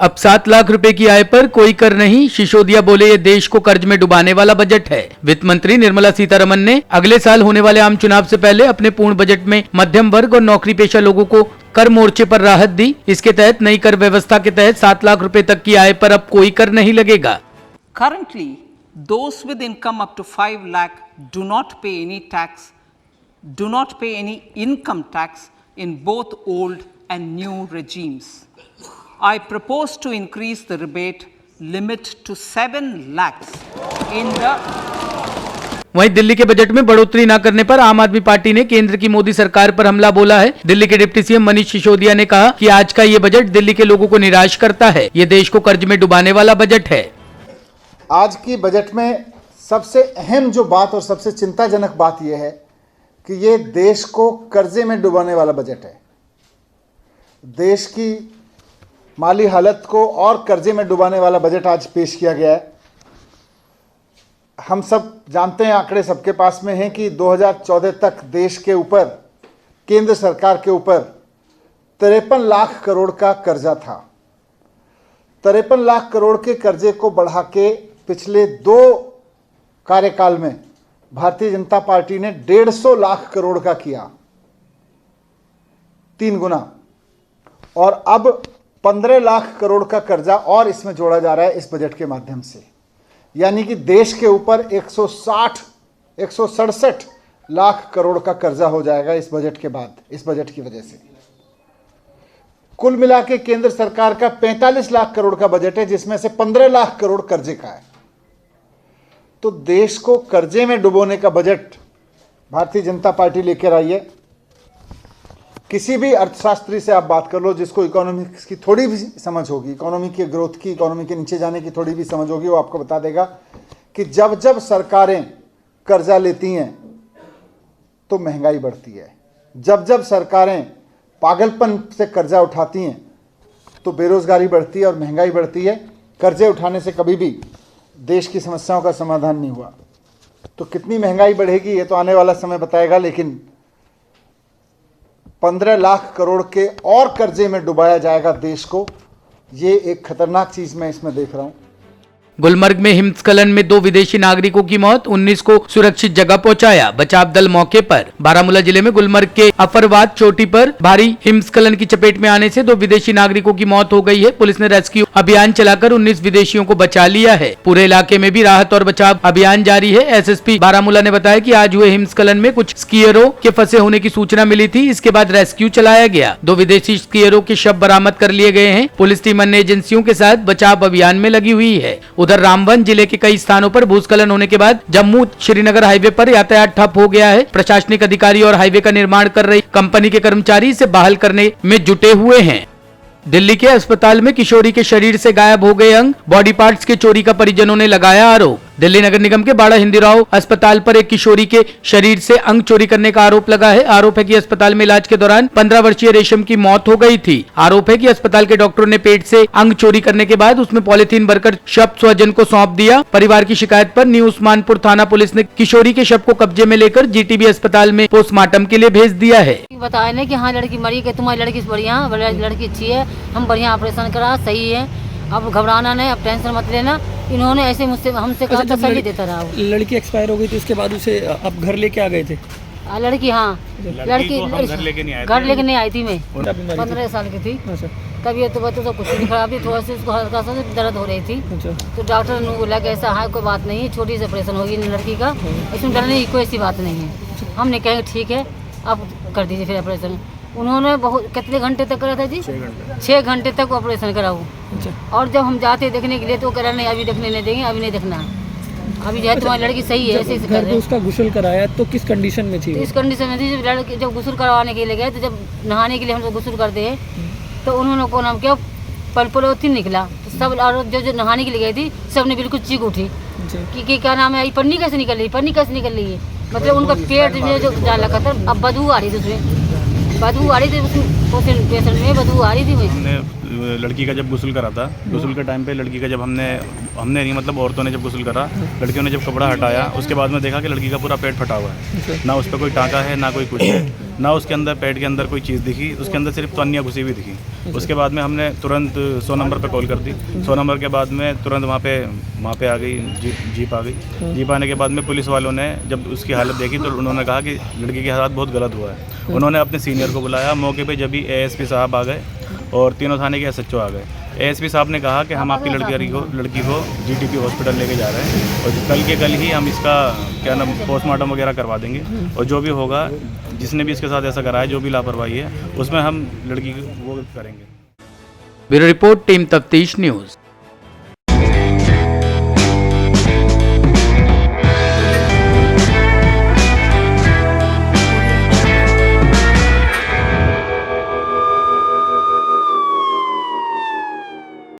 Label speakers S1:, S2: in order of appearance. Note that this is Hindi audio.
S1: अब 7 लाख रुपए की आय पर कोई कर नहीं, सिसोदिया बोले ये देश को कर्ज में डुबाने वाला बजट है। वित्त मंत्री निर्मला सीतारमण ने अगले साल होने वाले आम चुनाव से पहले अपने पूर्ण बजट में मध्यम वर्ग और नौकरी पेशा लोगों को कर मोर्चे पर राहत दी। इसके तहत नई कर व्यवस्था के तहत 7 लाख रुपए तक की आय पर अब कोई कर नहीं लगेगा।
S2: Currently, those with income up to 5 lakh do not pay any income tax in both old and new regimes. I propose to increase the rebate limit to 7 lakhs in the
S1: वहीं दिल्ली के बजट में बढ़ोतरी न करने पर आम आदमी पार्टी ने केंद्र की मोदी सरकार पर हमला बोला है। दिल्ली के डिप्टी सीएम मनीष सिसोदिया ने कहा कि आज का ये बजट दिल्ली के लोगों को निराश करता है। ये देश को कर्ज में डुबाने वाला बजट है।
S3: आज की बजट में सबसे अहम जो बात और सबसे चिंताजनक बात यह है कि ये देश को कर्जे में डुबाने वाला बजट है। देश की माली हालत को और कर्जे में डुबाने वाला बजट आज पेश किया गया है। हम सब जानते हैं, आंकड़े सबके पास में हैं कि 2014 तक देश के ऊपर, केंद्र सरकार के ऊपर 53 लाख करोड़ का कर्जा था। 53 लाख करोड़ के कर्जे को बढ़ा के पिछले 2 कार्यकाल में भारतीय जनता पार्टी ने 150 लाख करोड़ का किया, 3 गुना। और अब 15 लाख करोड़ का कर्जा और इसमें जोड़ा जा रहा है इस बजट के माध्यम से। यानी कि देश के ऊपर 167 लाख करोड़ का कर्जा हो जाएगा इस बजट के बाद, इस बजट की वजह से। कुल मिला के केंद्र सरकार का 45 लाख करोड़ का बजट है, जिसमें से 15 लाख करोड़ कर्जे का है। तो देश को कर्जे में डुबोने का बजट भारतीय जनता पार्टी लेकर आई है। किसी भी अर्थशास्त्री से आप बात कर लो जिसको इकोनॉमिक्स की थोड़ी भी समझ होगी, इकोनॉमी के ग्रोथ की, इकोनॉमी के नीचे जाने की थोड़ी भी समझ होगी, वो आपको बता देगा कि जब जब सरकारें कर्जा लेती हैं तो महंगाई बढ़ती है। जब जब सरकारें पागलपन से कर्जा उठाती हैं तो बेरोजगारी बढ़ती है और महंगाई बढ़ती है। कर्जे उठाने से कभी भी देश की समस्याओं का समाधान नहीं हुआ। तो कितनी महंगाई बढ़ेगी ये तो आने वाला समय बताएगा, लेकिन 15 लाख करोड़ के और कर्जे में डुबाया जाएगा देश को। ये एक खतरनाक चीज मैं इसमें देख रहा हूं।
S1: गुलमर्ग में हिमस्खलन में 2 विदेशी नागरिकों की मौत, 19 को सुरक्षित जगह पहुंचाया, बचाव दल मौके पर। बारामूला जिले में गुलमर्ग के अफरवाद चोटी पर भारी हिमस्खलन की चपेट में आने से 2 विदेशी नागरिकों की मौत हो गई है। पुलिस ने रेस्क्यू अभियान चलाकर 19 विदेशियों को बचा लिया है। पूरे इलाके में भी राहत और बचाव अभियान जारी है। एसएसपी बारामूला ने बताया कि आज हुए हिमस्खलन में कुछ स्कीयरों के फंसे होने की सूचना मिली थी। इसके बाद रेस्क्यू चलाया गया। 2 विदेशी स्कीयरों के शव बरामद कर लिए गए हैं। पुलिस टीम अन्य एजेंसियों के साथ बचाव अभियान में लगी हुई है। उधर रामबन जिले के कई स्थानों पर भूस्खलन होने के बाद जम्मू श्रीनगर हाईवे पर यातायात ठप हो गया है। प्रशासनिक अधिकारी और हाईवे का निर्माण कर रही कंपनी के कर्मचारी इसे बहाल करने में जुटे हुए हैं। दिल्ली के अस्पताल में किशोरी के शरीर से गायब हो गए अंग, बॉडी पार्ट्स के चोरी का परिजनों ने लगाया आरोप। दिल्ली नगर निगम के बाड़ा हिंदीराव अस्पताल पर एक किशोरी के शरीर से अंग चोरी करने का आरोप लगा है। आरोप है कि अस्पताल में इलाज के दौरान 15 वर्षीय रेशम की मौत हो गई थी। आरोप है कि अस्पताल के डॉक्टरों ने पेट से अंग चोरी करने के बाद उसमें पॉलीथीन भरकर शव स्वजन को सौंप दिया। परिवार की शिकायत पर न्यू उस्मानपुर थाना पुलिस ने किशोरी के शव को कब्जे में लेकर जीटीबी अस्पताल में पोस्टमार्टम के लिए भेज दिया है।
S4: बताया ना कि हाँ लड़की मरी, कि तुम्हारी लड़की बढ़िया, लड़की अच्छी है, हम बढ़िया ऑपरेशन करा, सही है, अब घबराना नहीं, अब टेंशन मत लेना। इन्होंने ऐसे मुझसे हमसे कहा तसल्ली देता रहा।
S5: लड़की एक्सपायर हो गई थी, उसके बाद उसे आप घर लेके आ गए थे?
S4: लड़की, हाँ लड़की घर लेके नहीं आई थी। मैं 15 साल की थी। तबीयत तो कुछ नहीं खराब थी, थोड़ा सा उसको हल्का सा दर्द हो रही थी। तो डॉक्टर ने बोला कि ऐसा है, कोई बात नहीं है, छोटी सी ऑपरेशन होगी लड़की का, इसमें डरने की कोई ऐसी बात नहीं है। हमने कहा ठीक है, आप कर दीजिए फिर ऑपरेशन। उन्होंने बहुत कितने घंटे तक करा था जी? 6 घंटे तक ऑपरेशन करा वो। और जब हम जाते देखने के लिए तो कह रहा नहीं अभी देखने नहीं देंगे, अभी नहीं देखना, अभी जो है तुम्हारी लड़की सही है। ऐसे
S5: घर पे उसका गुस्ल कराया तो किस कंडीशन में थी?
S4: तो इस कंडीशन में थी जब गुस्ल करवाने के लिए गए, तो जब नहाने के लिए हम लोग गुस्ल करते हैं तो उन्होंने को नाम किया पलपलोथीन निकला। तो सब और जो नहाने के लिए गई थी सब ने बिल्कुल चीख उठी कि क्या नाम है, पन्नी कैसे निकल रही, पन्नी कैसे निकल रही है। मतलब उनका पेट में जो डाल रखा था, अब बदबू आ रही थी, उसमें बदबू आ रही थी, पेशेंट में बदबू आ रही थी।
S6: हमने लड़की का जब गुस्ल करा था, गुस्ल के टाइम पे लड़की का जब हमने नहीं मतलब औरतों ने जब गुस्ल करा, लड़कियों ने जब कपड़ा हटाया, उसके बाद में देखा कि लड़की का पूरा पेट फटा हुआ है, ना उस पर कोई टाँका है ना कोई कुछ है। ना उसके अंदर पेट के अंदर कोई चीज़ दिखी, उसके अंदर सिर्फ तन्नियाँ घुसी हुई दिखी। उसके बाद में हमने तुरंत 100 नंबर पे कॉल कर दी। 100 नंबर के बाद में तुरंत वहाँ पे आ गई जीप आ गई। जीप आने के बाद में पुलिस वालों ने जब उसकी हालत देखी तो उन्होंने कहा कि लड़की के हालात बहुत गलत हुआ है। उन्होंने अपने सीनियर को बुलाया। मौके पे जब भी ASP साहब आ गए और तीनों थाने के SHO आ गए। ASP साहब ने कहा कि हम आपकी लड़की को GTP हॉस्पिटल लेके जा रहे हैं और कल के कल ही हम इसका क्या नाम पोस्टमार्टम वगैरह करवा देंगे और जो भी होगा, जिसने भी इसके साथ ऐसा करा है, जो भी लापरवाही है, उसमें हम लड़की को वो करेंगे।
S1: ब्यूरो रिपोर्ट, टीम तफ्तीश न्यूज।